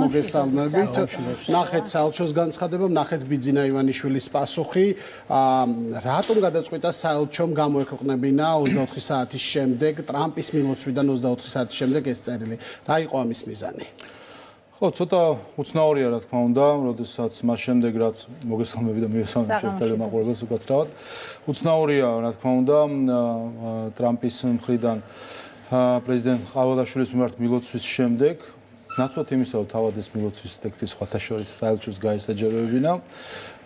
მოგესალმებით. ნახეთ საელჩოს განცხადება, ნახეთ ბიძინა ივანიშვილის პასუხი. რატომ გადაწყვიტა საელჩომ გამოექვეყნებინა 24 საათის შემდეგ ტრამპის მილოცვიდან 24 საათის შემდეგ ეს წერილი? რა იყო ამის მიზანი? ხო, ცოტა უცნაურია რა თქმა უნდა, როდესაც მას შემდეგ რაც მოგესალმები და მივესალმებ ჩვენს ტელემაყურებელს უკაცრავად. უცნაურია რა თქმა უნდა ტრამპის მხრიდან პრეზიდენტ ყავალაშვილის მიმართ მილოცვის შემდეგ, ნაცვლად იმისა, რომ თავად ეს მილოცვის ტექსტი სხვათა შორის საელჩოს გაესაჯაროებინა,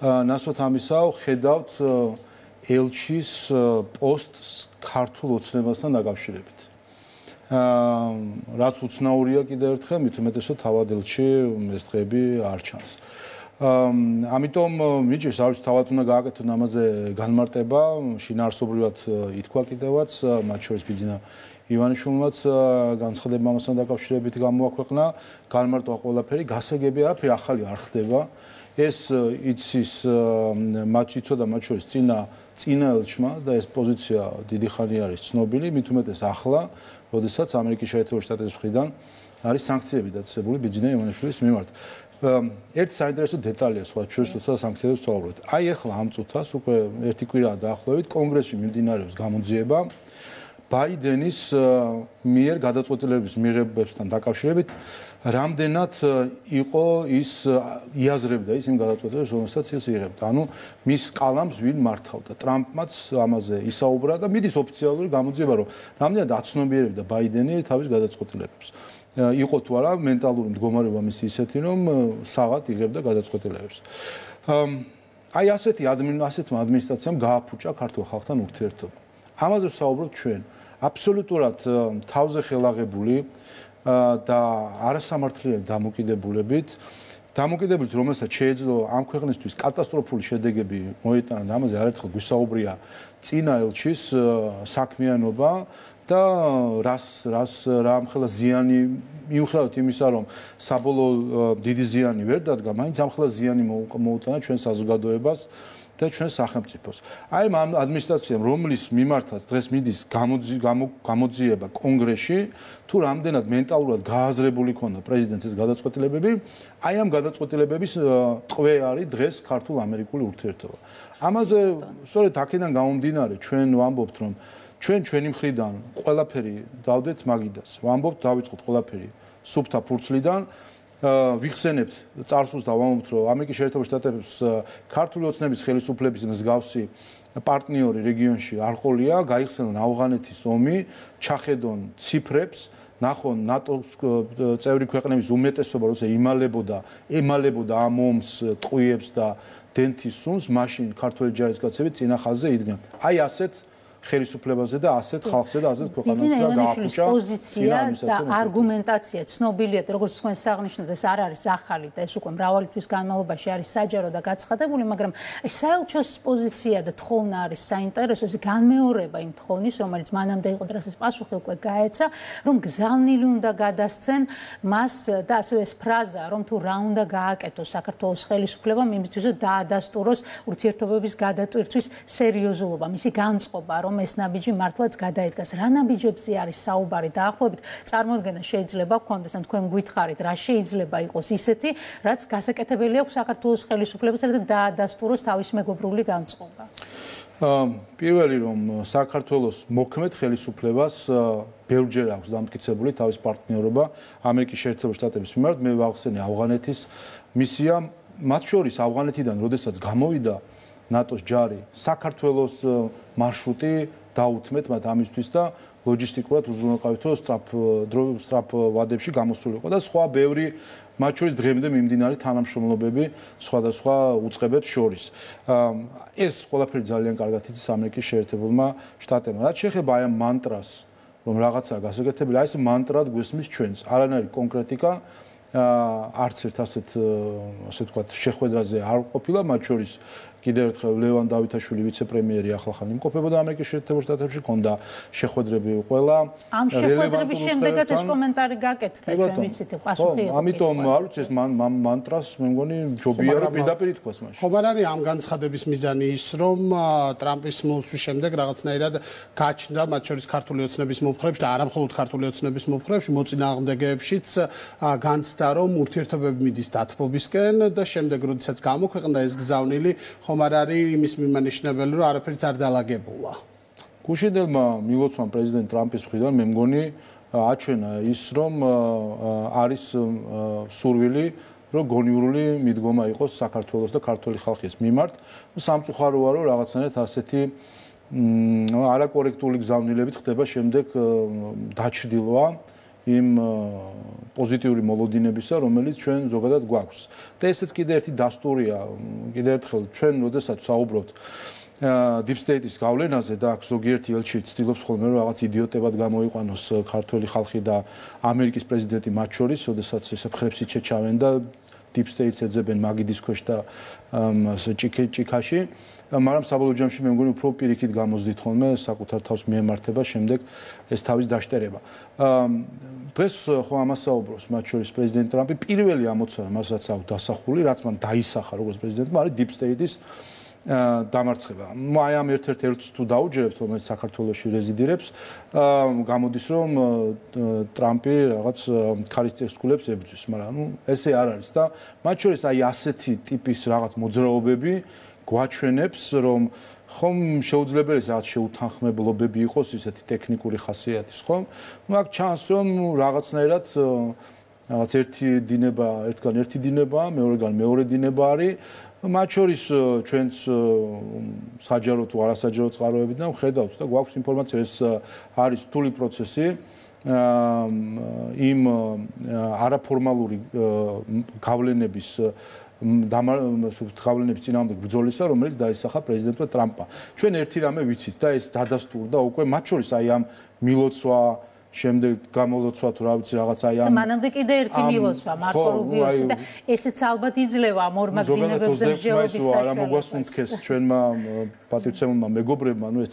ნაცვლად ამისა ხედავთ ელჩის პოსტს ქართულ ოცნებასთან დაკავშირებით. რაც უცნაურია კიდევ ერთხელ, მით უმეტესად თავად ელჩი ეს დღეები არ ჩანს. ამიტომ მიჭირს, არ ვიცი, თავად უნდა გააკეთონ ამაზე განმარტება, შინაარსობრივად ითქვა კიდევაც, მათ შორის ბიძინა ივანიშვილმაც განცხადება ამასთან დაკავშირებით გამოაქვეყნა, განმარტვა ყველაფერი, გასაგები არაფერი ახალი არ ხდება. ეს იცის მათ იცოდა მათ შორის წინა ელჩმა და ეს პოზიცია დიდი ხანი არის ცნობილი, მით უმეტეს ახლა, როდესაც ამერიკის შეერთებული შტატების მხრიდან არის სანქციები დაწესებული ბიძინა ივანიშვილის მიმართ. ერთი საინტერესო დეტალია სხვა შორის, როცა სანქციებს ვსაუბრობთ. აი ახლა ამ წუთას უკვე ერთი კვირაა დაახლოებით კონგრესში მიმდინარეობს გამოძიება ბაიდენის მიერ გადაწყვეტილების მიღებებთან დაკავშირებით, რამდენად იყო ის იაზრებდა ის იმ გადაწყვეტილებას, რომელსაც ის იღებდა. ანუ მის კალამს ვინ მართავდა. ტრამპმაც ამაზე ისაუბრა და მიდის ოფიციალური გამოძიება, რომ რამდენად აცნობიერებდა ბაიდენი თავის გადაწყვეტილებებს. იყო თუ არა მენტალური მდგომარეობა მისი ისეთი, რომ საღად იღებდა გადაწყვეტილებებს. აი ასეთმა ადმინისტრაციამ გააფუჭა ქართულ ხალხთან ურთიერთობა. ამაზე ვსაუბრობთ ჩვენ. აბსოლუტურად თავზე ხელაღებული და არასამართლიანი დამოკიდებულებით, რომელსაც შეეძლო ამ ქვეყნისთვის კატასტროფული შედეგები მოეტანა და ამაზე არაერთხელ გვისაუბრია წინა ელჩის საქმიანობა და რა ამხელა ზიანი მიუხედავად იმისა, რომ საბოლოო დიდი ზიანი ვერ დადგა, მაინც ამხელა ზიანი მოუტანა ჩვენ საზოგადოებას და ჩვენ სახელმწიფოს. აი ამ ადმინისტრაციამ, რომლის მიმართაც დღეს მიდის გამოძიება კონგრესში, თუ რამდენად მენტალურად გააზრებული ქონდა პრეზიდენტის გადაწყვეტილებები, აი ამ გადაწყვეტილებების ტყვე არის დღეს ქართულ-ამერიკული ურთიერთობა. ამაზე სწორედ აქედან გამომდინარე ჩვენ ვამბობთ, რომ ჩვენი მხრიდან ყველაფერი დავდეთ მაგიდას. ვამბობთ, დავიწყოთ ყველაფერი სუფთა ფურცლიდან. ვიხსენებთ წარსულს და ვამბობთ, რომ ამერიკის შეერთებული შტატების ქართული ოცნების ხელისუფლების მსგავსი პარტნიორი რეგიონში არ ყოლია, გაიხსენონ ავღანეთის ომი, ჩახედონ ციფრებს, ნახონ ნატოს წევრი ქვეყნების უმეტესობა, როცა ემალებოდა ამ ომს, ტყვიებს და დენთის სუნს, მაშინ ქართული ჯარისკაცები წინა ხაზზე იდგნენ. აი ასეთ ხელისუფლებაზე და ასეთ ხალხზე და ასეთ ქვეყანაზე და გააფუჭა პოზიცია და არგუმენტაცია ცნობილია, როგორც თქვენ საღნიშნოთ, ეს არ არის ახალი და ეს უკვე მრავალი თვის განმავლობაში არის საჯარო და გაცხადებული, მაგრამ საელჩოს პოზიცია და თხოვნა არის საინტერესო, ეს განმეორება იმ თხოვნის, რომელიც მანამდე იყო, რასაც პასუხი უკვე გაეცა, რომ გზავნილი უნდა გადასცენ მას და ასევე ეს ფრაზა, რომ თუ რა უნდა გააკეთოს საქართველოს ხელისუფლებამ იმისთვის, რომ დაადასტუროს ურთიერთობების გადატვირთვის სერიოზულობა, მისი განწყობა, რომ ეს ნაბიჯი მართლაც გადაიდგას. რა ნაბიჯებზე არის საუბარი დაახლოებით? წარმოდგენა შეიძლება გქონდეს, ან თქვენ გითხარით, რა შეიძლება იყოს ისეთი, რაც გასაკეთებელი აქვს საქართველოს ხელისუფლებას, რათა დაადასტუროს თავის მეგობრული განწყობა. პირველი რომ საქართველოს მოქმედ ხელისუფლებას ბევრჯერ აქვს დამტკიცებული თავის პარტნიორობა ამერიკის შეერთებული შტატების მიმართ. მე ვახსენე ავღანეთის მისია, მათ შორის ავღანეთიდან, როდესაც გამოვიდა ნატოს ჯარი, საქართველოს მარშრუტი დაუთმეთ მათ ამისთვის და ლოჯისტიკურად უზრუნველყავით, რომ სწრაფ ვადებში გამოსულიყო და სხვა ბევრი მათ შორის დღემდე მიმდინარე თანამშრომლობები სხვადასხვა უწყებებს შორის. ეს ყველაფერი ძალიან კარგად იცის ამერიკის შეერთებულმა შტატებმა. რაც შეეხება აი ამ მანტრას, რომ რაღაცაა გასაკეთებელი, აი ეს მანტრად გვესმის ჩვენს. არანაირი კონკრეტიკა არც ერთ ასე ვთქვათ შეხვედრაზე არ ყოფილა, მათ შორის კიდევ ერთხელ ლევან დავითაშვილი ვიცე-პრემიერი ახლახან იმყოფებოდა ამერიკის შეერთებულ შტატებში, ჰქონდა შეხვედრები ყველა ამ შეხვედრების შემდეგაც ეს კომენტარი გაკეთდა, ჩვენ ვიცით, პასუხი იყო. ამიტომ არ ვიცი ეს მანტრას მე მგონი ჯობია რომ პირდაპირ ითქვას მაშინ. ხომ არ არის ამ განცხადების მიზანი ის, რომ ტრამპის მოლსვის შემდეგ რაღაცნაირად გაჩნდა მათ შორის ქართული ოცნების მომხრეებში და არა მხოლოდ ქართული ოცნების მომხრეებში, მოწინააღმდეგეებშიც განცდა, რომ ურთიერთობები მიდის დათბობისკენ და შემდეგ როდესაც გამოქვეყნდა ეს გზავნილი, ხომ არ არის იმის მიმანიშნებელი, რომ არაფერიც არ დაალაგებულა. გუშინდელმა მილოცვამ პრეზიდენტ ტრამპის მხრიდან მე მგონი აჩვენა ის, რომ არის სურვილი, რომ გონივრული მიდგომა იყოს საქართველოს და ქართული ხალხის მიმართ. სამწუხაროა, რომ რაღაცნაირად ასეთი არაკორექტული გზავნილებით ხდება შემდეგ დაჩრდილვა იმ პოზიტიური მოლოდინებისა, რომელიც ჩვენ ზოგადად გვაქვს. და ესეც კიდე ერთი დასტურია, კიდე ერთხელ ჩვენ როდესაც საუბრობთ deep state-ის გავლენაზე და აქ ზოგიერთი ელჩი ცდილობს ხოლმე რომ რაღაც იდიოტებად გამოიყვანოს ქართული ხალხი და ამერიკის პრეზიდენტი მათ შორის, როდესაც ესე ხრებს იჩეჩავენ და deep state-ს ეძებენ მაგიდის ქვეშ და ჭიქაში. მაგრამ საბოლოო ჯამში მე მგონი უფრო პირიქით გამოზდით ხოლმე საკუთარ თავს მიემართება შემდეგ ეს თავის დაშტერება. დღეს ხო ამას საუბრობს მათ შორის პრეზიდენტ ტრამპი პირველი ამოცანა მასაც აქვს დასახული, რაც მან დაისახა როგორც პრეზიდენტმა, არის deep state-ის დამარცხება. აი ამ ერთ-ერთ ერთს თუ დაუჯერებთ, რომელიც საქართველოში რეზიდირებს, გამოდის რომ ტრამპი რაღაც ქარის წესრიგულებს ებრძვის, მაგრამ ესე არ არის და მათ შორის აი ასეთი ტიპის რაღაც მოძრაობები გვაჩვენებს, რომ ხომ შეუძლებელი რაღაც შეუთანხმებლობები იყოს ისეთი ტექნიკური ხასიათის, ხომ? აქ ჩანს რომ რაღაცნაირად რაღაც ერთი დინება, ერთგან ერთი დინება, მეორეგან მეორე დინება არის. მათ შორის ჩვენც საჯარო თუ არასაჯარო წყაროებიდან ვხედავთ და გვაქვს ინფორმაცია, ეს არის რთული პროცესი. იმ არაფორმალური გავლენების გავლენების წინააღმდეგ ბრძოლისა, რომელიც დაისახა პრეზიდენტმა ტრამპმა. ჩვენ ერთი რამე ვიცით და ეს დადასტურდა უკვე მათ შორის აი ამ მილოცვა შემდეგ გამოლოცვა თუ რა ვიცი რაღაც აი ამ მანამდე კიდე ერთი მილოცვა მარკო რუბიოსი და ესეც ალბათ იძლევა ამ ორ მაგდინებებზე მსჯელობის საშუალებას. არა მოგვასუნთქეს ჩვენმა პატრიოტებმა მეგობრებმა, ნუ ეს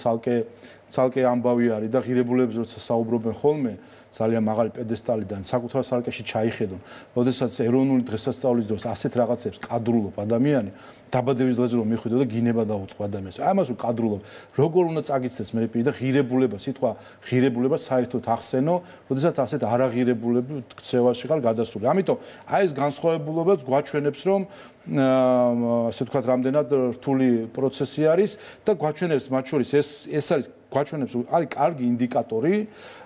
ცალკე ამბავი არის და ღირებულებს როცა საუბრობენ ხოლმე ძალიან მაღალი პედესტალიდან საკუთარ სარკეში ჩაიხედონ. როდესაც ეროვნული დღესასწაულის დროს ასეთ რაღაცებს კადრულობ ადამიანი, დაბადების დღეზე რომ მიხვიდო და გინება დაუწყო ადამიანს. ამას უკადრულობ. როგორ უნდა წაგიცდეს მე პირი და ღირებულება, სიტყვა ღირებულება საერთოდ ახსენო, როდესაც ასეთ არაღირებულები ქცევაში ხარ გადასული. ამიტომ აი ეს განსხვავებულობაც გვაჩვენებს, რომ ასე ვთქვათ, რამდენად რთული პროცესი არის და გვაჩვენებს მათ შორის ეს არის გვაჩვენებს არის კარგი ინდიკატორი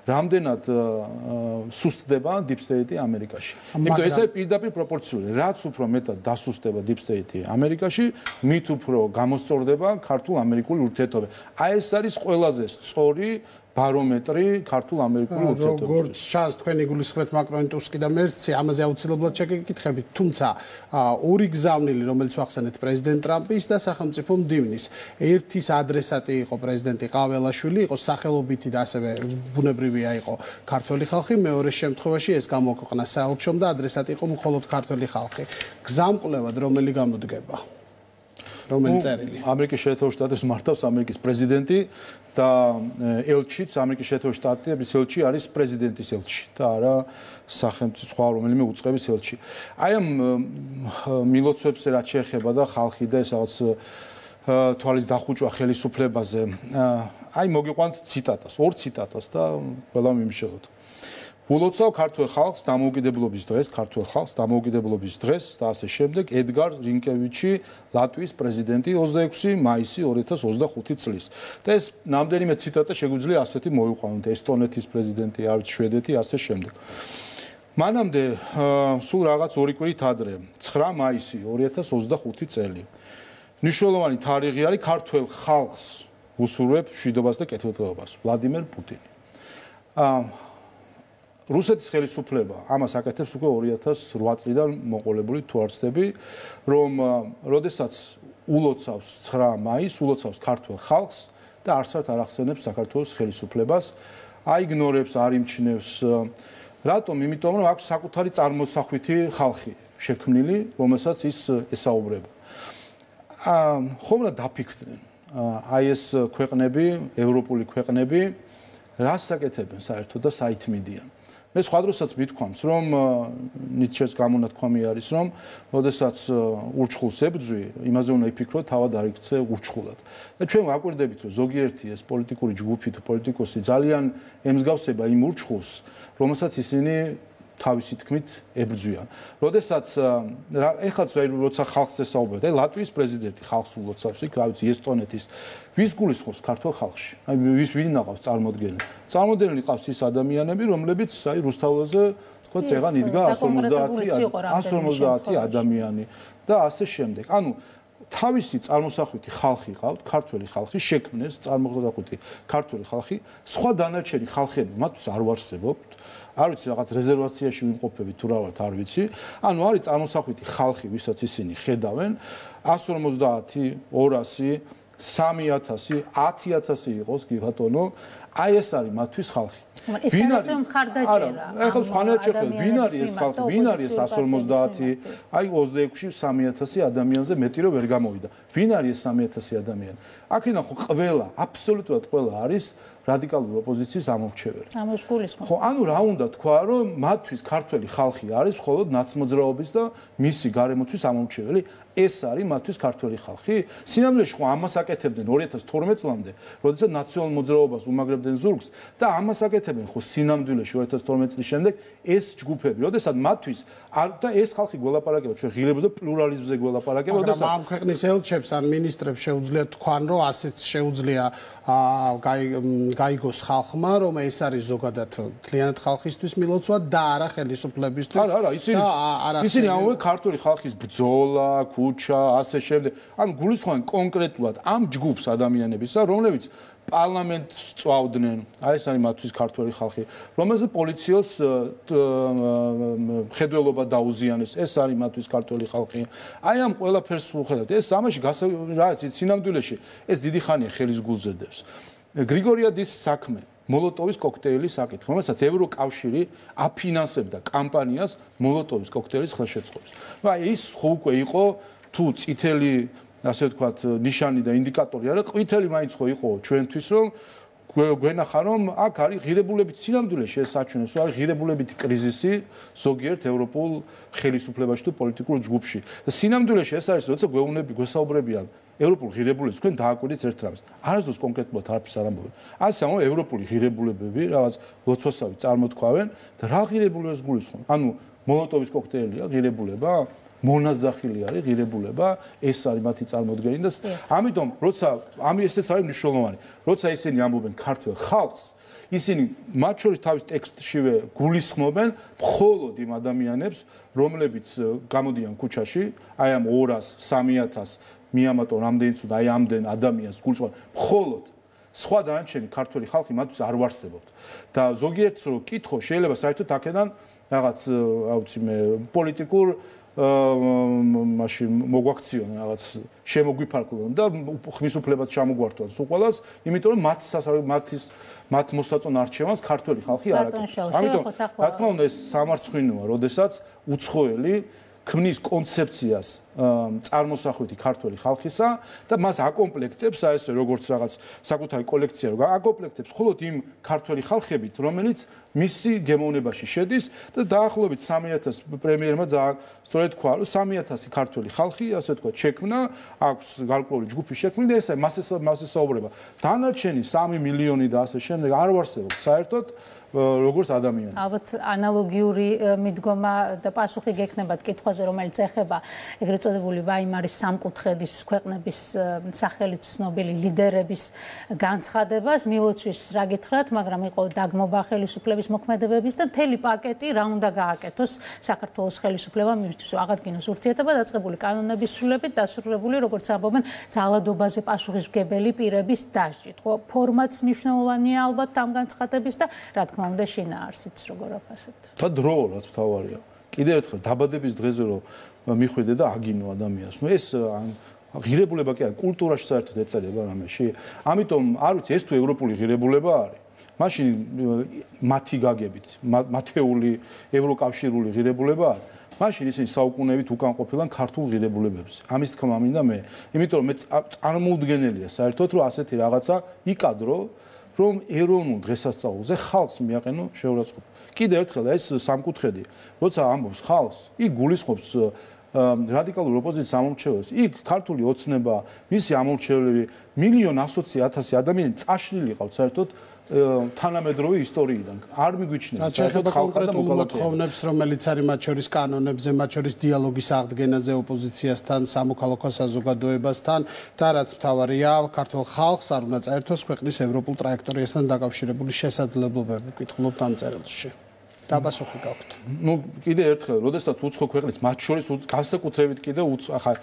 რამდენად სუსტდება deep state-ი ამერიკაში. იმიტომ ეს არის პირდაპირ პროპორციული. რაც უფრო მეტად დასუსტდება deep state-ი ამერიკაში, მით უფრო გამოსწორდება ქართულ-ამერიკული ურთიერთობები. აი ეს არის ყველაზე სწორი ბარომეტრი ქართულ-ამერიკული ურთიერთობების. როგორც ჩანს თქვენი გულისხმით მაკრონი, ტუსკი და მერცი, ამაზე აუცილებლად შეგეკითხებით, თუმცა ორი გზავნილი, რომელიც ვახსენეთ პრეზიდენტ ტრამპის და სახელმწიფო მდივნის, ერთის ადრესატი იყო პრეზიდენტი ყაველაშვილი, იყო სახელობითი და ასევე ბუნებრივია იყო ქართველი ხალხი, მეორე შემთხვევაში ეს გამოქვეყნა საელჩომ და ადრესატი იყო მხოლოდ ქართველი ხალხი. გზამკვლევად რომელი გამოდგება? რომელი წერილი? ამერიკის შეერთებულ შტატებს მართავს ამერიკის პრეზიდენტი და ელჩიც ამერიკის შეერთებულ შტატების ელჩი არის პრეზიდენტის ელჩი და არა სახელმწიფო სხვა რომელიმე უწყების ელჩი. აი ამ მილოცვებს რაც შეეხება და ხალხი და ეს რაღაც თვალის დახუჭვა ხელისუფლებაზე. აი მოგიყვანთ ციტატას, ორ ციტატას და ყველა მიმშელოთ. ულოცავ ქართულ ხალხს დამოუკიდებლობის დღეს, ქართულ ხალხს დამოუკიდებლობის დღეს და ასე შემდეგ ედგარ რინკევიჩი, ლატვიის პრეზიდენტი 26 მაისი 2025 წლის. და ეს ნამდვილიმე ციტატა შეგვიძლია ასეთი მოვიყვანოთ, ესტონეთის პრეზიდენტი, არც შვედეთი, ასე შემდეგ. მანამდე სულ რაღაც ორი კვირით ადრე, 9 მაისი 2025 წელი. მნიშვნელოვანი თარიღი არის ქართულ ხალხს უსურვებ მშვიდობას და კეთილდღეობას. ვლადიმერ პუტინი. რუსეთის ხელისუფლება ამას აკეთებს უკვე 2008 წლიდან მოყოლებული თუ არ ვცდები, რომ როდესაც ულოცავს 9 მაისს, ულოცავს ქართულ ხალხს და არსად არ ახსენებს საქართველოს ხელისუფლებას, აიგნორებს, არ იმჩნევს. რატომ? იმიტომ რომ აქვს საკუთარი წარმოსახვითი ხალხი შექმნილი, რომელსაც ის ესაუბრება. ხომ რა დაფიქრდნენ აი ეს ქვეყნები, ევროპული ქვეყნები რას საკეთებენ საერთოდ და საით მიდიან. მე სხვა დროსაც მithქვამს, რომ ნიცშეს გამონათქვამი არის, რომ ოდესაც ურჩხულს ებძვი, იმაზე უნდა იფიქრო, თავად არ იქცე ურჩხულად. და ჩვენ ვაკვირდებით, რომ ზოგიერთი ეს პოლიტიკური ჯგუფი თუ პოლიტიკოსი ძალიან ემსგავსება იმ ურჩხულს, რომელსაც ისინი თავისი თქმით ებრძვიან. როდესაც ეხლაც როცა ხალხს ესაუბრებთ, აი ლატვიის პრეზიდენტი ხალხს ულოცავს, იქ რა ვიცი, ესტონეთის ვის გულისხმობს ქართულ ხალხში? აი ვინ აყავს წარმოდგენილი? წარმოდგენილი ყავს ის ადამიანები, რომლებიც აი რუსთაველზე თქო წეღან იდგა 150 ადამიანი და ასე შემდეგ. ანუ თავისი წარმოსახვითი ხალხი ყავთ, ქართველი ხალხი შექმნეს წარმოსახვითი ქართველი ხალხი, სხვა დანარჩენი ხალხები მათთვის არ ვარსებობთ. არ ვიცი რაღაც რეზერვაციაში ვიმყოფებით თუ რა ვართ არ ვიცი. ანუ არის წარმოსახვითი ხალხი, ვისაც ისინი ხედავენ 150, 200, 3000, 10000 იყოს კი ბატონო. აი ეს არის მათთვის ხალხი. ვინ არის მხარდაჭერა? ახლა სხვანაირად შეხედეთ, ვინ არის ეს ხალხი? ვინ არის 150? აი 26-ში 3000 ადამიანზე მეტი რო ვერ გამოვიდა. ვინ არის ეს 3000 ადამიანი? აქედან ხო ყველა, აბსოლუტურად ყველა არის რადიკალური ოპოზიციის ამომრჩეველი. ამოშგულისმო. ხო, ანუ რა უნდა თქვა, რომ მათთვის ქართველი ხალხი არის მხოლოდ ნაცმოძრაობის და მისი გარემოთვის ამომრჩეველი. ეს არის მათთვის ქართველი ხალხი. სინამდვილეში ხო ამას აკეთებდნენ 2012 წლამდე, როდესაც ნაციონალურ მოძრაობას უმაგრებდნენ ზურგს და ამას აკეთებენ ხო სინამდვილეში 2012 წლის შემდეგ ეს ჯგუფები, როდესაც მათთვის და ეს ხალხი გველაპარაკება ჩვენ ღირებულებას და პლურალიზმზე გველაპარაკება, როდესაც ამ ქვეყნის ელჩებს ან მინისტრებს შეუძლია თქვან, რომ ასეც შეუძლია გაიგოს ხალხმა, რომ ეს არის ზოგადად მთლიანად ხალხისთვის მილოცვა და არა ხელისუფლებისთვის. არა, ისინი ამოვე ქართული ხალხის ბრძოლა, ქუჩა, ასე შემდეგ. ანუ გულისხმობენ კონკრეტულად ამ ჯგუფს ადამიანებისა, რომლებიც პარლამენტს წვავდნენ, აი ეს არის მათთვის ქართველი ხალხი, რომელზეც პოლიციას ხედველობა დაუზიანეს, ეს არის მათთვის ქართველი ხალხი. აი ამ ყველაფერს ვუხედავთ. ეს ამაში რა იცით, სინამდვილეში ეს დიდი ხანია ხელის გულზე დევს. გრიგორიადის საქმე მოლოტოვის კოქტეილის საკითხი, რომელსაც ევროკავშირი აფინანსებდა კამპანიას მოლოტოვის კოქტეილის ხელშეწყობის. აი ის ხო უკვე იყო თუ წითელი ასე ვთქვათ ნიშანი და ინდიკატორი არა, ყვითელი მაინც ხო იყო ჩვენთვის, რომ გვენახა რომ აქ არის ღირებულებით სინამდვილეში ეს საჩვენებს, რომ არის ღირებულებითი კრიზისი ზოგიერთ ევროპულ ხელისუფლებაში თუ პოლიტიკურ ჯგუფში. და სინამდვილეში ეს არის, როცა გვესაუბრებიან ევროპულ ღირებულებას, თქვენ დააკვირდით ერთ რამეს. არასდროს კონკრეტულად არაფერს არ ამბობენ. ასე ამბობენ ევროპული ღირებულებები, რაღაც ლოცვასავი წარმოთქვავენ და რა ღირებულებას გულისხმობენ? ანუ მოლოტოვის კოქტეილია ღირებულება? მონაზახილი არის ღირებულება, ეს არის მათი წარმოდგენი და ამიტომ როცა ესეც არის მნიშვნელოვანი, როცა ისინი ამბობენ ქართულ ხალხს, ისინი მათ შორის თავის ტექსტშივე გულისხმობენ მხოლოდ იმ ადამიანებს, რომლებიც გამოდიან ქუჩაში, აი ამ 200, 3000 მიამატონ რამდენიც უნდა აი ამდენ ადამიანს გულისხმობენ მხოლოდ სხვა დანარჩენი ქართველი ხალხი მათთვის არ ვარსებობთ. და ზოგიერთს რო კითხო, შეიძლება საერთოდ აქედან რაღაც აუცი მე პოლიტიკურ მაშინ მოგვაქციონ რაღაც შემოგვიფარგლონ და ხმის უფლებად ჩამოგვართვან სულ ყველას, იმიტომ რომ მათ მოსაწონ არჩევანს ქართველი ხალხი არ აკეთებს. ამიტომ რა თქმა უნდა ეს სამარცხვინოა, როდესაც უცხოელი ქმნის კონცეფციას წარმოსახვითი ქართველი ხალხისა და მას აკომპლექტებს აი ესე როგორც რაღაც საკუთარი კოლექცია რო აკომპლექტებს მხოლოდ იმ ქართველი ხალხებით, რომელიც მისი გემოვნებაში შედის და დაახლოებით 3000 პრემიერმა სწორედ თქვა, რომ 3000 ქართველი ხალხი, ასე ვთქვათ, შექმნა, აქვს გარკვეული ჯგუფი შექმნილი და ესე მასე საუბრება. დანარჩენი 3 მილიონი და ასე შემდეგ არ ვარსებობს საერთოდ როგორც ადამიანი. ალბათ ანალოგიური მიდგომა და პასუხი გექნებათ კითხვაზე, რომელიც ეხება ეგრეთ წოდებული ვაიმარის სამკუთხედის ქვეყნების სახელით ცნობილი ლიდერების განცხადებას, მილოცვის რა გითხრათ, მაგრამ იყო დაგმობა ხელისუფლების მოქმედებების და მთელი პაკეტი რა უნდა გააკეთოს საქართველოს ხელისუფლებამ იმისთვის, რომ აღადგინოს ურთიერთობა დაწყებული კანონების სრულებით დასრულებული, როგორც ამბობენ, ძალადობაზე პასუხისმგებელი პირების დასჯით. ხო, ფორმატს მნიშვნელოვანია ალბათ ამ განცხადების და რა თქმა უნდა შინაარსიც როგორ აფასებთ. და დრო რაც მთავარია. კიდევ ერთხელ დაბადების დღეზე რომ მიხვიდე და აგინო ადამიანს. ნუ ეს ღირებულება კი არა, კულტურაში საერთოდ ეწერება რამეში. ამიტომ არ ვიცი ეს თუ ევროპული ღირებულება არის. მაშინ მათი გაგებით, მათეული ევროკავშირული ღირებულება არის. მაშინ ისინი საუკუნეებით უკან ყოფილან ქართულ ღირებულებებს. ამის თქმა მინდა მე, იმიტომ რომ მე წარმოუდგენელია საერთოდ რომ ასეთი რაღაცა იკადრო, რომ ეროვნულ დღესასწაულზე ხალხს მიაყენო შეურაცხყოფა. კიდევ ერთხელ ეს სამკუთხედი, როცა ამბობს ხალხს, იქ გულისხმობს რადიკალურ ოპოზიციის ამორჩევლებს, იქ ქართული ოცნება, მისი ამორჩევლები, 1,100,000 ადამიანი წაშლილი ყავთ საერთოდ თანამედროვე ისტორიიდან. არ მიგვიჩნევს საერთოდ ხალხა და მოქალაქეებს, რომელიც არის მათ შორის კანონებზე, მათ შორის დიალოგის აღდგენაზე ოპოზიციასთან, სამოქალაქო საზოგადოებასთან და რაც მთავარია, ქართულ ხალხს არ უნდა წაერთოს ქვეყნის ევროპულ ტრაექტორიასთან დაკავშირებული შესაძლებლობები. ვკითხულობთ ამ წერილში. რა პასუხი გაქვთ? ნუ კიდე ერთხელ, როდესაც უცხო ქვეყნის მათ შორის განსაკუთრებით კიდე ახლა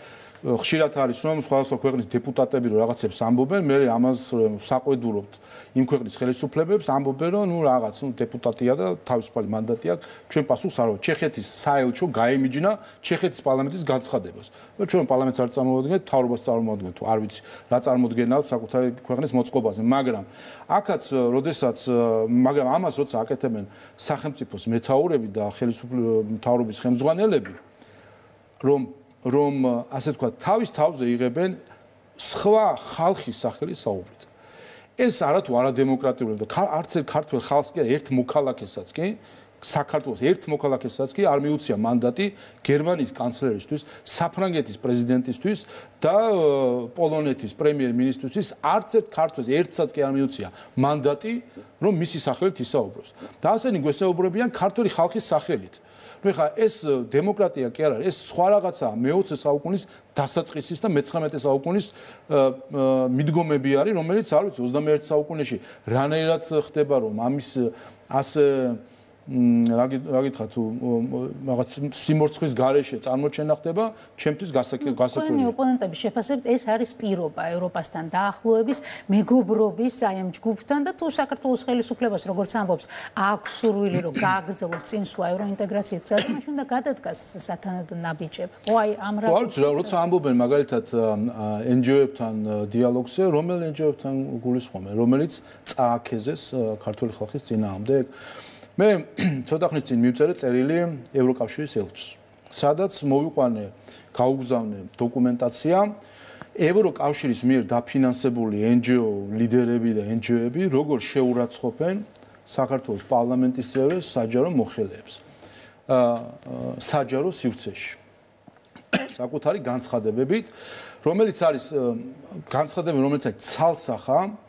ხშირად არის რომ სხვადასხვა ქვეყნის დეპუტატები რომ რაღაცებს ამბობენ, მე ამას საყვედურობთ იმ ქვეყნის ხელისუფლებებს, ამბობენ რომ ნუ რაღაც დეპუტატია და თავისუფალი მანდატი აქვს, ჩვენ პასუხს არ ვაქვს. ჩეხეთის საელჩო გაემიჯნა ჩეხეთის პარლამენტის განცხადებას. ჩვენ პარლამენტს არ წარმოადგენთ, მთავრობას წარმოადგენთ, არ ვიცი რა წარმოადგენთ საკუთარი ქვეყნის მოწყობაზე, მაგრამ აქაც როდესაც მაგრამ ამას როცა აკეთებენ სახელმწიფოს მეთაურები და ხელისუფლების მთავრობის ხელმძღვანელები, რომ ასე ვთქვათ, თავის თავზე იღებენ სხვა ხალხის სახელის საუბრით. ეს არათუ არადემოკრატიული და არც ქართულ ხალხს კი ერთ მოქალაქესაც კი საქართველოს ერთ მოქალაქესაც კი არ მიუცია მანდატი გერმანიის კანცლერისთვის, საფრანგეთის პრეზიდენტისთვის და პოლონეთის პრემიერ-მინისტრისთვის არც ერთ ქართველს ერთსაც კი არ მიუცია მანდატი, რომ მისი სახელით ისაუბროს. და ასენი გვესაუბრებიან ქართული ხალხის სახელით. ნუ ხა ეს დემოკრატია კი არ არის, ეს სხვა რაღაცაა მე-20 საუკუნის დასაწყისის და მე-19 საუკუნის მიდგომები არის, რომელიც არ ვიცი 21 საუკუნეში რანაირად ხდება რომ ამის ასე რა გითხრათ თუ რაღაც სიმორცხვის გარეშე წარმოჩენა ხდება, ჩემთვის გასაკვირია. თქვენი ოპონენტების შეფასებით ეს არის პირობა ევროპასთან დაახლოების, მეგობრობის აი ამ ჯგუფთან და თუ საქართველოს ხელისუფლებას როგორც ამბობს, აქვს სურვილი რომ გააგრძელოს წინსვლა ევროინტეგრაციის გზაზე, მაშინ უნდა გადადგას სათანადო ნაბიჯები. ხო აი ამ როცა ამბობენ მაგალითად NGO-ებთან დიალოგზე, რომელ NGO-ებთან გულისხმობენ, რომელიც წააქეზეს ქართული ხალხის წინააღმდეგ? მე ცოტა ხნის წინ მივწერე წერილი ევროკავშირის ელჩს, სადაც მოვიყვანე, გაუგზავნე დოკუმენტაცია ევროკავშირის მიერ დაფინანსებული NGO ლიდერები და NGO-ები როგორ შეურაცხყოფენ საქართველოს პარლამენტის წევრებს საჯარო მოხელეებს საჯარო სივრცეში. საკუთარი განცხადებებით, რომელიც არის განცხადებები, რომელიც არის ცალსახა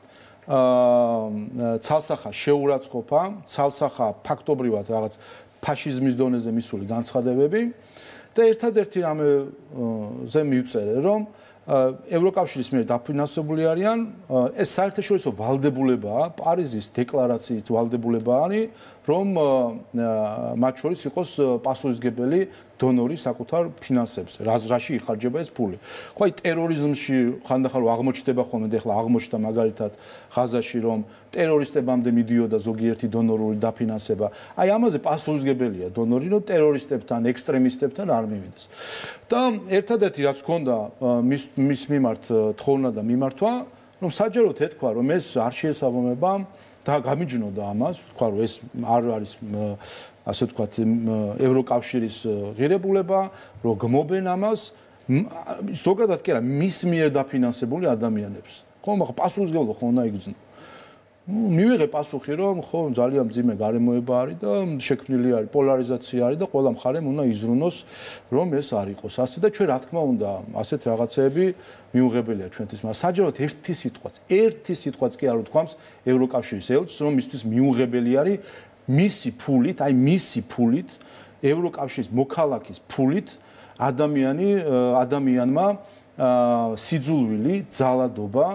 ცალსახა შეურაცხყოფა, ცალსახა ფაქტობრივად რაღაც ფაშიზმის დონეზე მისული განცხადებები და ერთადერთი რამეზე მივწერე, რომ ევროკავშირის მიერ დაფინანსებული არიან, ეს საერთაშორისო ვალდებულებაა, პარიზის დეკლარაციის ვალდებულება არის, რომ მათ შორის იყოს პასუხისმგებელი დონორი საკუთარ ფინანსებზე, რაში იხარჯება ეს ფული. ხო, აი ტერორიზმში ხანდახან აღმოჩნდება ხოლმე, და ახლა აღმოჩნდა მაგალითად ღაზაში, რომ ტერორისტებამდე მიდიოდა ზოგიერთი დონორული დაფინანსება. აი ამაზე პასუხისმგებელია დონორი, რომ ტერორისტებთან, ექსტრემისტებთან არ მივიდეს. და ერთადერთი რაც ჰქონდა მის მიმართ თხოვნა და მიმართვა, რომ საჯაროდ ეთქვა, რომ ეს არ შეესაბამება და გამიჯნოდა ამას, თქვა რომ ეს არ არის ასე ვთქვათ ევროკავშირის ღირებულება, რომ გმობენ ამას ზოგადად კი არა მის მიერ დაფინანსებული ადამიანებს. ხო, მაგრამ პასუხისმგებლობა ხო უნდა იგრძნო. მივიღე პასუხი, რომ ხო ძალიან მძიმე გარემოება არის და შექმნილი არის პოლარიზაცია არის და ყველა მხარემ უნდა იზრუნოს, რომ ეს არ იყოს ასე და ჩვენ რა თქმა უნდა ასეთ რაღაცეები მიუღებელია ჩვენთვის, მაგრამ საჯაროდ ერთი სიტყვაც კი არ უთქვამს ევროკავშირის ელჩს, რომ მისთვის მიუღებელი არის მისი ფულით, აი მისი ფულით, ევროკავშირის მოქალაქის ფულით ადამიანმა სიძულვილი, ძალადობა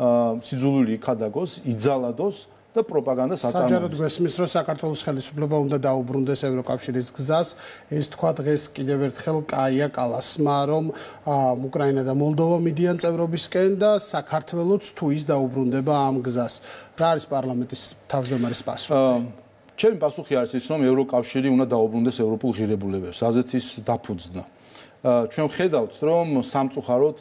სიძულვილი იქადაგოს, იძალადოს და პროპაგანდას აწარმოოს. საჯაროდ გვესმის, რომ საქართველოს ხელისუფლება უნდა დაუბრუნდეს ევროკავშირის გზას. ეს თქვა დღეს კიდევ ერთხელ კაია კალასმა, რომ უკრაინა და მოლდოვა მიდიან წევრობისკენ და საქართველოც თუ ის დაუბრუნდება ამ გზას. რა არის პარლამენტის თავმჯდომარის პასუხი? ჩემი პასუხი არის ის, რომ ევროკავშირი უნდა დაუბრუნდეს ევროპულ ღირებულებებს, ასეც ის დაფუძნა. ჩვენ ხედავთ, რომ სამწუხაროდ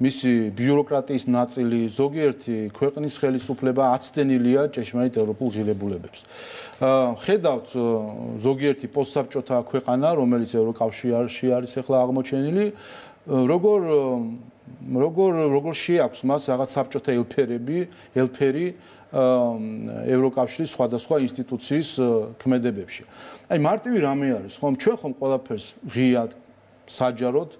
მისი ბიუროკრატიის ნაწილი, ზოგიერთი ქვეყნის ხელისუფლება აცდენილია ჭეშმარიტ ევროპულ ღირებულებებს. ხედავთ ზოგიერთი პოსტსაბჭოთა ქვეყანა, რომელიც ევროკავშირში არის ახლა აღმოჩენილი, როგორ შეაქვს მას რაღაც საბჭოთა ელფერი ევროკავშირის სხვადასხვა ინსტიტუციის ქმედებებში. აი მარტივი რამე არის, ხომ ჩვენ ხომ ყველაფერს ღიად საჯაროდ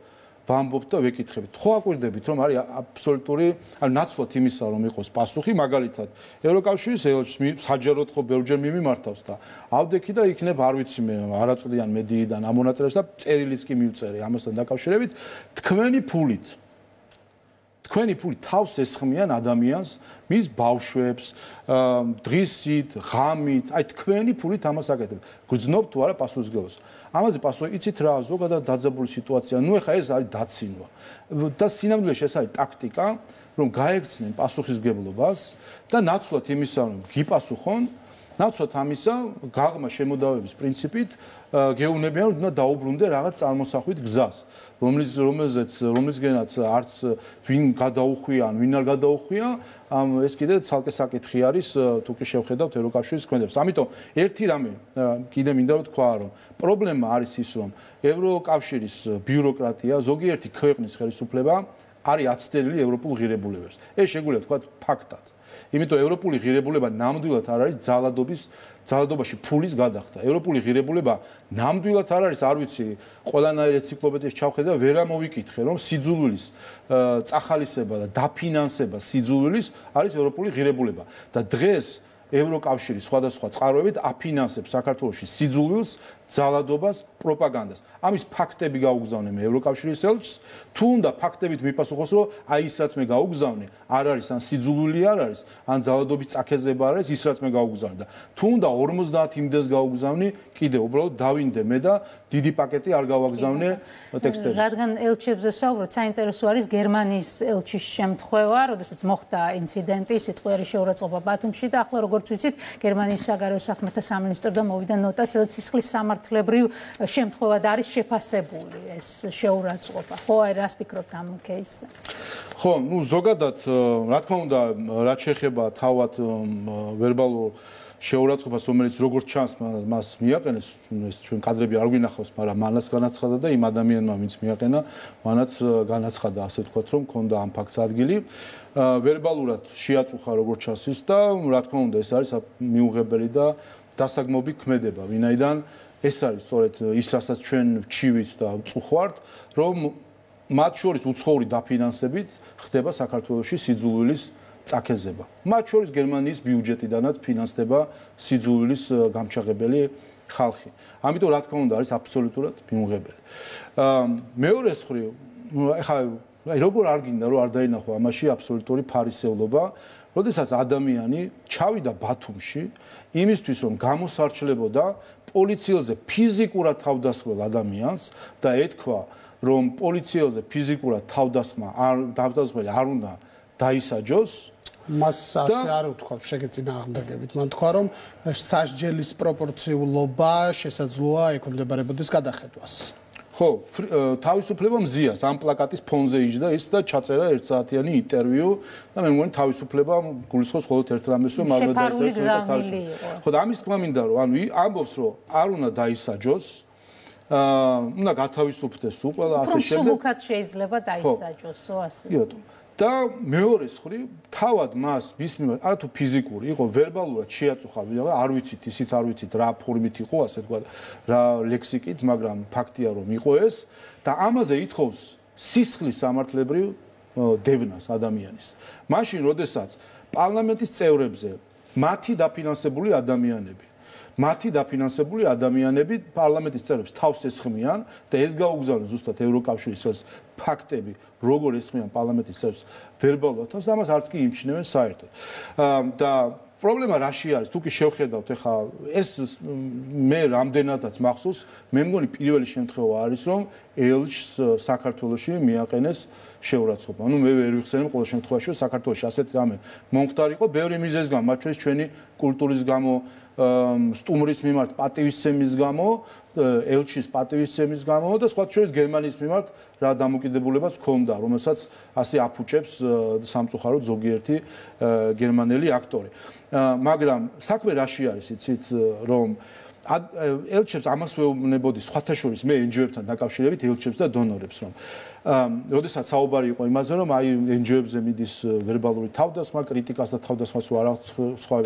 ვამბობთ და ვეკითხებით. ხო აკვირდებით, რომ არის აბსოლუტური, ანუ ნაცვლად იმისა, რომ იყოს პასუხი, მაგალითად, ევროკავშირის ელჩს საჯაროდ ხო ბევრჯერ მიმართავს და ავდექი და იქნებ, არ ვიცი მე, არაწოდიან მედიიდან ამონაწერებს და წერილის კი მივწერე ამასთან დაკავშირებით, თქვენი ფული თავს ესხმიან ადამიანს, მის ბავშვებს, დღისით, ღამით, აი თქვენი ფულით ამას აკეთებთ. გრძნობ თუ არა პასუხისმგებლობას. ამაზე პასუხი იცით რა, ზოგადად დაძაბული სიტუაცია. ნუ ეხა ეს არის დაცინვა. და სინამდვილეში ეს არის ტაქტიკა, რომ გაექცნენ პასუხისმგებლობას და ნაცვლად იმისა, რომ გიპასუხონ, ნაცვლად ამისა, გაღმა შემოდავების პრინციპით გეუბნებიან, რომ უნდა დაუბრუნდე რაღაც წარმოსახვით გზას, რომლისგენაც არც ვინ გადაუხვია, ვინ არ გადაუხვია, ეს კიდე ცალკე საკითხი არის, თუ კი შევხედავთ ევროკავშირის ქმედებს. ამიტომ ერთი რამე კიდე მინდა რომ თქვა, რომ პრობლემა არის ის, რომ ევროკავშირის ბიუროკრატია, ზოგიერთი ქვეყნის ხელისუფლება არის აცდენილი ევროპულ ღირებულებებს. ეს შეგვიძლია თქვა ფაქტად. იმიტომ ევროპული ღირებულება ნამდვილად არ არის ძალადობაში ფულის გადახდა. ევროპული ღირებულება ნამდვილად არ არის, არ ვიცი, ყველანაირ ენციკლოპედიაში ჩავხედე და ვერ ამოვიკითხე, რომ სიძულვილის წახალისება და დაფინანსება სიძულვილის არის ევროპული ღირებულება. და დღეს ევროკავშირის სხვადასხვა წყაროებით აფინანსებს საქართველოში სიძულვილს, ძალადობას, პროპაგანდას. ამის ფაქტები გაუგზავნე მე ევროკავშირის ელჩს, თუ უნდა ფაქტებით მიპასუხოს, რომ აი ის რაც მე გაუგზავნე, არ არის ან სიძულვილი არ არის, ან ძალადობის წაქეზება არ არის, ის რაც მე გაუგზავნე და თუ უნდა 50 იმდეს გაუგზავნე, კიდე უბრალოდ დავინდე მე და დიდი პაკეტი არ გავაგზავნე ტექსტებს. რადგან ელჩებზე ვსაუბრობთ, საინტერესო არის გერმანიის ელჩის შემთხვევა, როდესაც მოხდა ინციდენტი, სიტყვიერი შეურაცხყოფა ბათუმში და ახლა როგორც ვიცით, გერმანიის საგარეო საქმეთა სამინისტროდან მოვიდა ნოტა, სადაც სისხლის სამართლებრივ შემთხვევად არის შეფასებული ეს შეურაცხყოფა. ხო, აი რას ფიქრობთ ამ кейსზე? ხო, ну ზოგადად, რა თქმა უნდა, რაც შეეხება თავად ვერბალურ შეურაცხყოფას, რომელიც როგორც ჩანს, მას მიაყენეს, ეს ჩვენ კადრები არ გვინახავს, მაგრამ მანაც განაცხადა და იმ ადამიანმა, ვინც მიაყენა, მანაც განაცხადა, ასე ვთქვათ, რომ მქონდა ამ ფაქტს ადგილი. ვერბალურად შეაწუხა როგორც ჩანს ის და რა თქმა უნდა, ეს არის მიუღებელი და დასაგმობი ქმედება, ვინაიდან ეს არის სწორედ ის, რასაც ჩვენ ვჩივით და ვწუხვართ, რომ მათ შორის უცხოური დაფინანსებით ხდება საქართველოში სიძულვილის წაქეზება. მათ შორის გერმანიის ბიუჯეტიდანაც ფინანსდება სიძულვილის გამჩაღებელი ხალხი. ამიტომ რა თქმა უნდა არის აბსოლუტურად მიუღებელი. მეორე მხრივ, ეხლა როგორ არ გინდა რომ არ დაინახო ამაში აბსოლუტური ფარისევლობა, როდესაც ადამიანი ჩავიდა ბათუმში იმისთვის რომ გამოსარჩლებოდა პოლიციელზე ფიზიკურად თავდასხმელ ადამიანს და ეთქვა რომ პოლიციელზე ფიზიკურად თავდასხმელი არ უნდა დაისაჯოს მას ასე არ ვთქვა შეგეწინააღმდეგებით. მან თქვა რომ სასჯელის პროპორციულობა შესაძლოა ექვემდებარებოდეს გადახედვას. ხო, თავისუფლება მზიას ამ პლაკატის ფონზე იჯდა ის და ჩაწერა 1 საათიანი ინტერვიუ და მე მგონი თავისუფლება გულისხმობს მხოლოდ ერთ რამეს რომ არ უნდა დაისაჯოს თავისუფლება. ხო და ამის თქმა მინდა რომ ანუ ამბობს რომ არ უნდა დაისაჯოს უნდა გათავისუფლდეს უყველა ასე შემდეგ. სუბუქად შეიძლება დაისაჯოსო ასე. და მეორე მხრივ თავად მას მის მიმართ არათუ ფიზიკური იყო ვერბალურად შეაწუხა ვიღა არ ვიცით ისიც არ ვიცით რა ფორმით იყო ასე თქვა რა ლექსიკით მაგრამ ფაქტია რომ იყო ეს და ამაზე ითხოვს სისხლის სამართლებრივ დევნას ადამიანის მაშინ როდესაც პარლამენტის წევრებზე მათი დაფინანსებული ადამიანები პარლამენტის წევრებს თავს ესხმიან და ეს გაუგზავნეს ზუსტად ევროკავშირის ფაქტები როგორ ესხმიან პარლამენტის წევრებს ვერბალურად თავს და ამას არც კი იმჩნევენ საერთოდ და პრობლემა რაში არის თუ კი შევხედავთ ეხლა ეს მე რამდენადაც მახსოვს მე მგონი პირველი შემთხვევა არის რომ ელჩს საქართველოში მიაყენეს შეურაცხყოფა. ანუ მე ვერ ვიხსენებ ყოველ შემთხვევაში რომ საქართველოში ასეთი რამე მომხდარიყო ბევრი მიზეზის გამო მათ შორის ჩვენი კულტურის გამო სტუმრის მიმართ პატივისცემის გამო ელჩის პატივისცემის გამო და სხვა შორის გერმანიის მიმართ რა დამოკიდებულებაც ჰქონდა, რომელსაც ასე აფუჭებს სამწუხაროდ ზოგიერთი გერმანელი აქტორი. მაგრამ საქმე რაში არის, იცით, რომ ელჩებს ამას ვეუბნებოდი სხვათა შორის მე NGO-ებთან დაკავშირებით ელჩებს და დონორებს, რომ როდესაც საუბარი იყო იმაზე, რომ აი NGO-ებზე მიდის ვერბალური თავდასხმა, კრიტიკას და თავდასხმას ვარ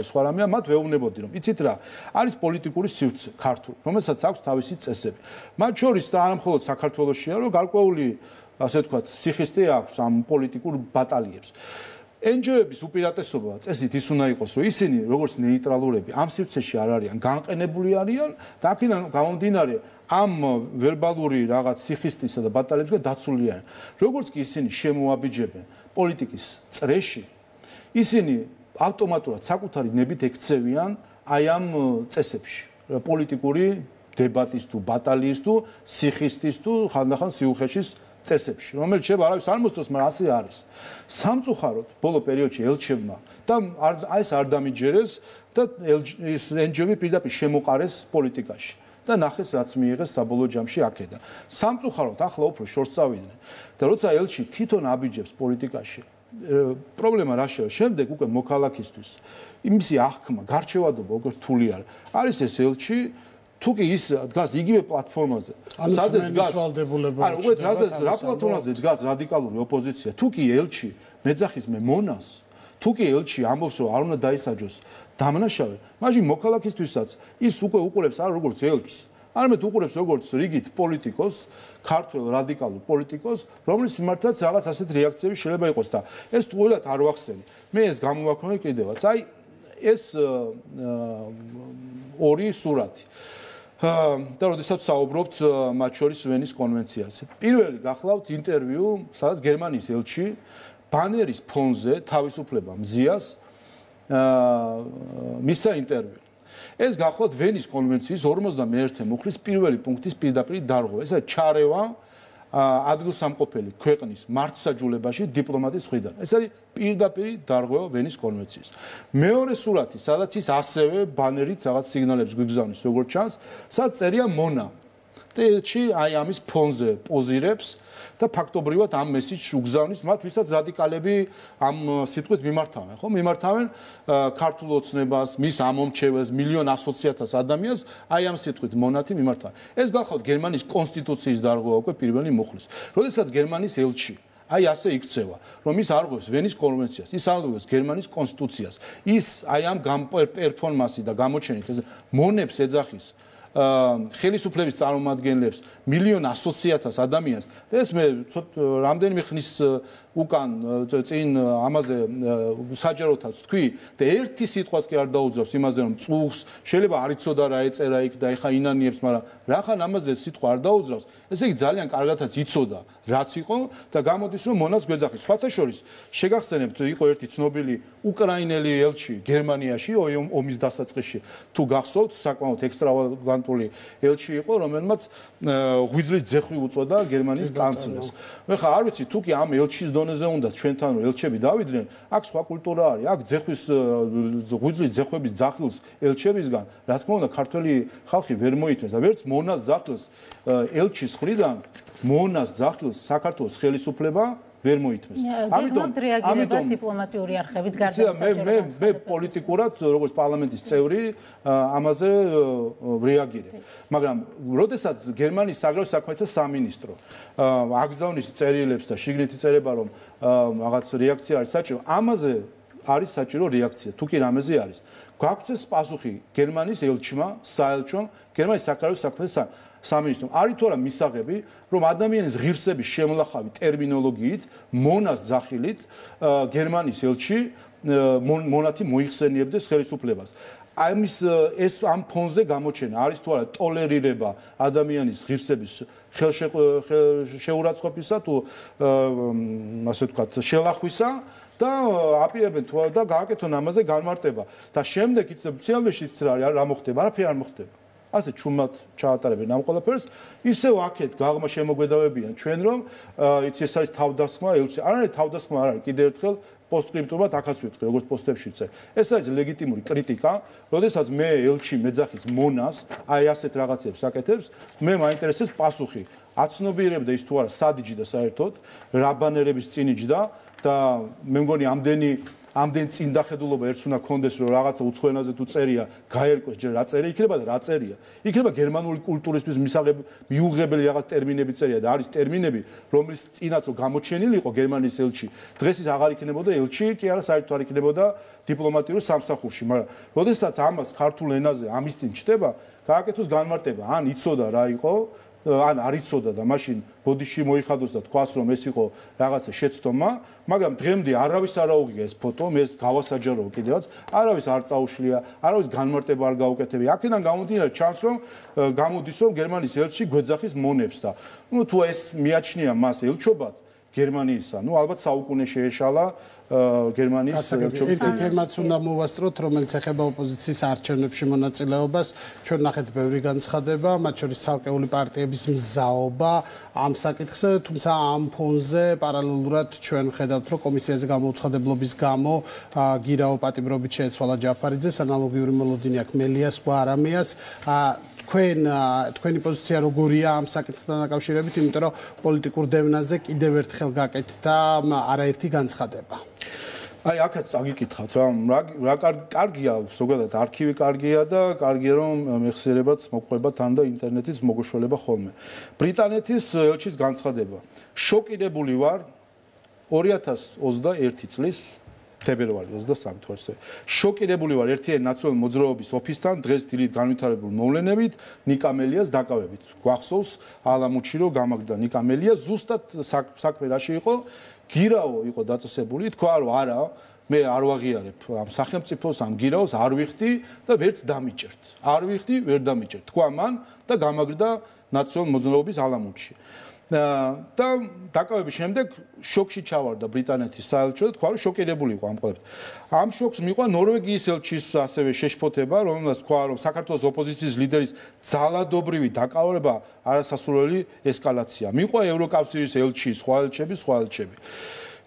სხვა რამეა, მათ ვეუბნებოდი, რომ იცით რა, არის პოლიტიკური სივრცე ქართული, რომელსაც აქვს თავისი წესები. მათ შორის და არა მხოლოდ საქართველოშია, რომ გარკვეული, ასე ვთქვათ, სიხისტე აქვს ამ პოლიტიკურ ბატალიებს. NGO-ების უპირატესობა წესით ის უნდა იყოს, რომ ისინი როგორც ნეიტრალურები ამ სივრცეში არ არიან, განყენებული არიან და აქედან გამომდინარე ამ ვერბალური რაღაც სიხისტისა და ბატალიებსგან დაცული არიან. როგორც კი ისინი შემოაბიჯებენ პოლიტიკის წრეში, ისინი ავტომატურად საკუთარი ნებით ექცევიან აი ამ წესებში, პოლიტიკური დებატის თუ ბატალიის თუ სიხისტის თუ ხანდახან სიუხეშის წესებში, რომელიც შეიძლება არავის არ მოსწონს, მაგრამ ასე არის. სამწუხაროდ, ბოლო პერიოდში ელჩებმა და ეს არ დამიჯერეს და ის NGO-ები პირდაპირ შემოყარეს პოლიტიკაში და ნახეს რაც მიიღეს საბოლოო ჯამში აქედან. სამწუხაროდ, ახლა უფრო შორს წავიდნენ და როცა ელჩი თვითონ აბიჯებს პოლიტიკაში, პრობლემა რაშია? შემდეგ უკვე მოქალაქისთვის იმისი აღქმა, გარჩევადობა უკვე რთული არის ეს ელჩი თუ კი ის დგას იგივე პლატფორმაზე, სადაც დგას ანუ უკვე რა პლატფორმაზე დგას რადიკალური ოპოზიცია, თუ კი ელჩი მეძახის მე მონას, თუ კი ელჩი ამბობს რომ არ უნდა დაისაჯოს დამნაშავე, მაშინ მოქალაქისთვისაც ის უკვე უყურებს არ როგორც ელჩს, არამედ უყურებს როგორც რიგით პოლიტიკოს, ქართველ რადიკალურ პოლიტიკოს, რომლის მიმართაც რაღაც ასეთ რეაქციები შეიძლება იყოს და ეს თუილად არ ვახსენე. მე ეს გამოვაქვეყნე კიდევაც. აი ეს ორი სურათი. და როდესაც საუბრობთ მათ შორის ვენის კონვენციაზე. პირველი გახლავთ ინტერვიუ, სადაც გერმანიის ელჩი ბანერის ფონზე თავისუფლება მზიას მისცა ინტერვიუ. ეს გახლავთ ვენის კონვენციის 51 მუხლის პირველი პუნქტის პირდაპირ დარღვევა. ეს არის ჩარევა ადგილსამყოფელი ქვეყნის მართლმსაჯულებაში დიპლომატის მხრიდან. ეს არის პირდაპირ დარღვევა ვენის კონვენციის. მეორე სურათი, სადაც ის ასევე ბანერით რაღაც სიგნალებს გვიგზავნის, როგორც ჩანს, სადაც წერია მონა. და ელჩი აი ამის ფონზე პოზირებს და ფაქტობრივად ამ მესიჯს უგზავნის მათ, ვისაც რადიკალები ამ სიტყვით მიმართავენ, ხო? მიმართავენ ქართულ ოცნებას, მის ამომრჩეველს, 1,100,000 ადამიანს აი ამ სიტყვით მონათი მიმართავენ. ეს გახლავთ გერმანიის კონსტიტუციის დარღვევა უკვე პირველი მუხლის. როდესაც გერმანიის ელჩი აი ასე იქცევა, რომ ის არღვევს ვენის კონვენციას, ის არღვევს გერმანიის კონსტიტუციას, ის აი ამ პერფორმანსი და გამოჩენით ეს მონებს ეძახის ხელისუფლების წარმომადგენლებს 1,100,000 ადამიანს და ეს მე რამდენიმე ხნის უკან წინ ამაზე საჯაროთაც თქვი და ერთი სიტყვაც კი არ დაუძრავს იმაზე რომ წუხს შეიძლება არ იცოდა რა ეწერა იქ და ეხა ინანიებს, მაგრამ რახან ამაზე სიტყვა არ დაუძრავს, ესე იგი ძალიან კარგადაც იცოდა რაც იყო და გამოდის რომ მონას გვეძახის. სხვათა შორის შეგახსენებთ იყო ერთი ცნობილი უკრაინელი ელჩი გერმანიაში ომის დასაწყისში, თუ გახსოვთ, საკმაოდ ექსტრავაგანტული ელჩი იყო, რომელმაც ღვიძლის ძეხვი უწოდა გერმანიის კანცლერს. ეხლა არ ვიცი თუ კი ამ ელჩის დონეზე უნდა ჩვენთან ელჩები დავიდნენ, აქ სხვა კულტურა არის, აქ ღვიძლის ძეხვების ძახილს ელჩებისგან, რა თქმა უნდა, ქართველი ხალხი ვერ მოითმეს და ვერც მონას ძახილს ელჩის მხრიდან მონას ძახილს საქართველოს ხელისუფლება ვერ მოითმეს. ამიტომ დიპლომატიური არხებით გარდაიცვალა. მე პოლიტიკურად როგორც პარლამენტის წევრი ამაზე რეაგირებ. მაგრამ როდესაც გერმანიის საგარეო საქმეთა სამინისტრო აგზავნის წერილებს და შიგნით იწერება რომ რაღაც რეაქცია არის საჭირო, ამაზე არის საჭირო რეაქცია. თუ კი რამეზე არის. გვაქვს პასუხი გერმანიის ელჩმა, საელჩომ, გერმანიის საგარეო საქმეთა სამინისტრომ. არის თუ არა მისაღები, რომ ადამიანის ღირსების შემლახავი ტერმინოლოგიით, მონას ძახილით, გერმანიის ელჩი მონათი მოიხსენიებდეს ხელისუფლებას. ამის ეს ამ ფონზე გამოჩენა არის თუ არა ტოლერირება ადამიანის ღირსების შეურაცხყოფისა თუ ასე ვთქვათ შელახვისა და აპირებენ თუ და გააკეთონ ამაზე განმარტება და შემდეგ იცით სიამოვნებაშიც რა მოხდება, არაფერი არ მოხდება. ასე ჩუმად ჩაატარებენ ამ ყველაფერს. ისევ აქეთ გაღმა შემოგვედავებიან ჩვენ რომ იცი ეს არის თავდასხმა ელჩი. არ არის თავდასხმა, არ არის კიდე ერთხელ პოსტსკრიპტუმად აქაც ვიტყვი, როგორც პოსტებში ვწერ. ეს არის ლეგიტიმური კრიტიკა, როდესაც მე ელჩი მეძახის მონას, აი ასეთ რაღაცებს აკეთებს, მე მაინტერესებს პასუხი. აცნობიერებდა ის თუ არა სადიჯი და საერთოდ რა ბანერების წინ იჯდა და მე მგონი ამდენ წინ დახედულობა ერთს უნდა კონდეს რომ რაღაცა უცხოენაზე თუ წერია გაერკვეს ჯერ რა წერია იქნება და რა წერია იქნება გერმანული კულტურისთვის მიუღებელი რაღაც ტერმინები წერია და არის ტერმინები რომლის წინაც რომ გამოჩენილი იყო გერმანიის ელჩი დღეს ის აღარ იქნებოდა ელჩი კი არა საერთოდ არ იქნებოდა დიპლომატიურ სამსახურში მაგრამ როდესაც ამას ქართულ ენაზე ამის წინ ჩდება გააკეთოს განმარტება ან იცოდა რა იყო ან არ იცოდა და მაშინ ბოდიში მოიხადოს და თქვას რომ ეს იყო რაღაცა შეცდომა, მაგრამ დღემდე არავის არ აუღია ეს ფოტო, მე ეს გავასაჯარო კიდევაც, არავის არ წაუშლია, არავის განმარტება არ გაუკეთებია. აქედან გამომდინარე ჩანს რომ გამოდის რომ გერმანიის ელჩი გვეძახის მონებს და თუ ეს მიაჩნია მას ელჩობად გერმანიისა, ალბათ საუკუნე შეეშალა გერმანიის ელჩობის. ერთი თემაც უნდა მოვასწროთ, რომელიც ეხება ოპოზიციის არჩევნებში მონაწილეობას. ჩვენ ნახეთ ბევრი განცხადება, მათ შორის ცალკეული პარტიების მზაობა ამ საკითხზე, თუმცა ამ ფონზე პარალელურად ჩვენ ვხედავთ, რომ კომისიაზე გამოუცხადებლობის გამო გირაო პატიმრობით შეეცვალა ჯაფარიძეს, ანალოგიური მოლოდინი აქვს მელიას გვარამიას. თქვენი პოზიცია როგორია ამ საკითხთან დაკავშირებით, იმიტომ რომ პოლიტიკურ დევნაზე კიდევ ერთხელ გაკეთდა არაერთი განცხადება. აი აქაც აგიკითხათ რა კარგია ზოგადად არქივი კარგია და კარგია რომ მეხსიერებაც მოყვება თან და ინტერნეტის მოგოშველება ხოლმე. ბრიტანეთის ელჩის განცხადება. შოკირებული ვარ 2021 წლის თებერვალი 23 თვეში. შოკირებული ვარ ერთიანი ნაციონალური მოძრაობის ოფისთან დღეს დილით განვითარებულ მოვლენებით ნიკამელიას დაკავებით. გვახსოვს ალამუჩი რომ გამაგდა ნიკამელია ზუსტად საქმე რაში იყო გირაო იყო დაწესებული თქვა რომ არა მე არ ვაღიარებ ამ სახელმწიფოს ამ გირაოს არ ვიხდი და ვერც დამიჭერთ. არ ვიხდი, ვერ დამიჭერთ. თქვა მან და გამაგდა ნაციონალური მოძრაობის ალამუჩი. და დაკავების შემდეგ შოკში ჩავარდა ბრიტანეთის საელჩო და თქვა რომ შოკირებული იყო ამ ყველაფერით. ამ შოკს მიყვა ნორვეგიის ელჩის ასევე შეშფოთება, რომელსაც თქვა რომ საქართველოს ოპოზიციის ლიდერის ძალადობრივი დაკავება არასასურველი ესკალაცია. მიყვა ევროკავშირის ელჩი, სხვა ელჩები.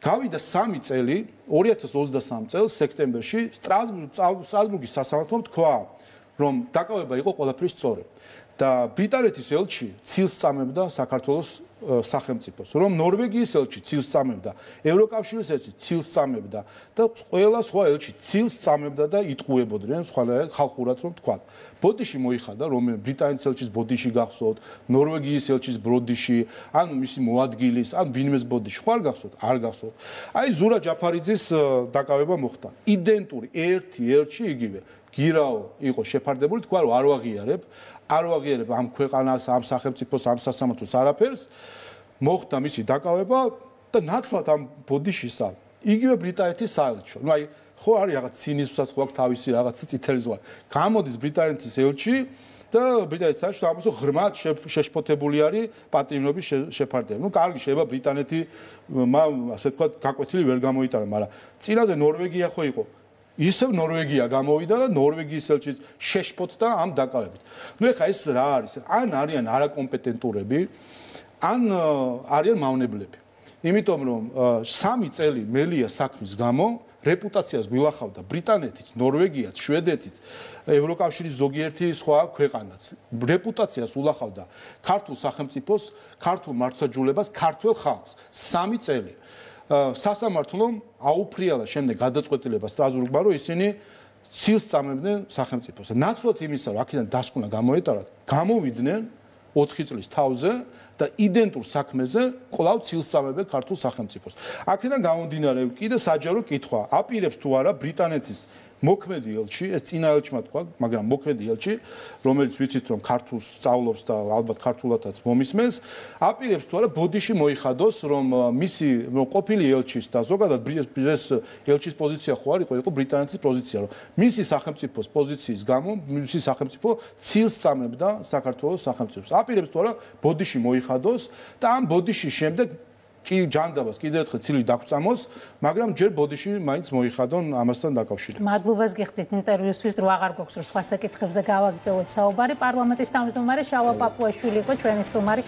გავიდა 3 წელი 2023 წელს სექტემბერში სტრასბურგის სასამართლომ თქვა რომ დაკავება იყო ყველაფრის სწორი. და ბრიტანეთის ელჩი ცილს წამებდა საქართველოს სახელმწიფოს, რომ ნორვეგიის ელჩი ცილს წამებდა, ევროკავშირის ელჩი ცილს წამებდა და ყველა სხვა ელჩი ცილს წამებდა და იტყუებოდნენ სხვანაირად ხალხურად რომ თქვა. ბოდიში მოიხადა, რომ ბრიტანეთის ელჩის ბოდიში გახსოვთ, ნორვეგიის ელჩის ბოდიში, ან მისი მოადგილის, ან ვინმეს ბოდიში, ხო არ გახსოვთ? არ გახსოვთ. აი ზურა ჯაფარიძის დაკავება მოხდა. იდენტური ერთი ელჩი იგივე გირაო იყო შეფარდებული, თქვა რომ არ ვაღიარებ ამ ქვეყანას, ამ სახელმწიფოს, ამ სასამართლოს არაფერს. მოხდა მისი დაკავება და ნაცვლად ამ ბოდიშისა იგივე ბრიტანეთის საელჩო. აი ხო არის რაღაც ცინიზმსაც ხო აქვს თავისი რაღაც წითელი ზღვარი. გამოდის ბრიტანეთის ელჩი და ბრიტანეთის საელჩო ამასო ღრმად შეშფოთებული არის პატიმრობის შეფარდება. კარგი შეიძლება ბრიტანეთი ასე ვთქვათ გაკვეთილი ვერ გამოიტანა, მაგრამ წინაზე ნორვეგია ხო იყო. ისევ ნორვეგია გამოვიდა და ნორვეგიის ელჩის შეშფოთდა ამ დაკავებით. ეხლა ეს რა არის? ან არიან არაკომპეტენტურები, ან არიან მავნებლები. იმიტომ რომ 3 წელი მელია საქმის გამო რეპუტაციას გვილახავდა ბრიტანეთიც, ნორვეგიაც, შვედეთიც, ევროკავშირის ზოგიერთი სხვა ქვეყანაც. რეპუტაციას ულახავდა ქართულ სახელმწიფოს, ქართულ მართლმსაჯულებას, ქართულ ხალხს. 3 წელი. სასამართლომ აუფრიალა შემდეგ გადაწყვეტილება სტრასბურგმა, რომ ისინი ცილს წამებდნენ სახელმწიფოს. ნაცვლად იმისა, რომ აქედან დასკვნა გამოეტარათ, გამოვიდნენ 4 წლის თავზე და იდენტურ საქმეზე კვლავ ცილს წამებდნენ ქართულ სახელმწიფოს. აქედან გამომდინარე კიდე საჯარო კითხვა, აპირებს თუ არა ბრიტანეთის მოქმედი ელჩი, ეს წინა ელჩმა თქვა, მაგრამ მოქმედი ელჩი, რომელიც ვიცით რომ ქართულს სწავლობს და ალბათ ქართულადაც მომისმენს, აპირებს თუ არა ბოდიში მოიხადოს, რომ მისი ყოფილი ელჩის და ზოგადად ეს ელჩის პოზიცია ხო არ იყო ბრიტანეთის პოზიცია, რომ მისი სახელმწიფოს პოზიციის გამო, მისი სახელმწიფო ცილს წამებდა საქართველოს სახელმწიფოს. აპირებს თუ არა ბოდიში მოიხადოს და ამ ბოდიშის შემდეგ კი ჯანდაბას კიდევ ერთხელ ცილი დაგწამოს, მაგრამ ჯერ ბოდიში მაინც მოიხადონ ამასთან დაკავშირებით. მადლობას გიხდით ინტერვიუსთვის, რო აღარ გვაქვს რომ სხვა საკითხებზე გავაგრძელოთ საუბარი. პარლამენტის თავმჯდომარე შალვა პაპუაშვილი იყო ჩვენი სტუმარი.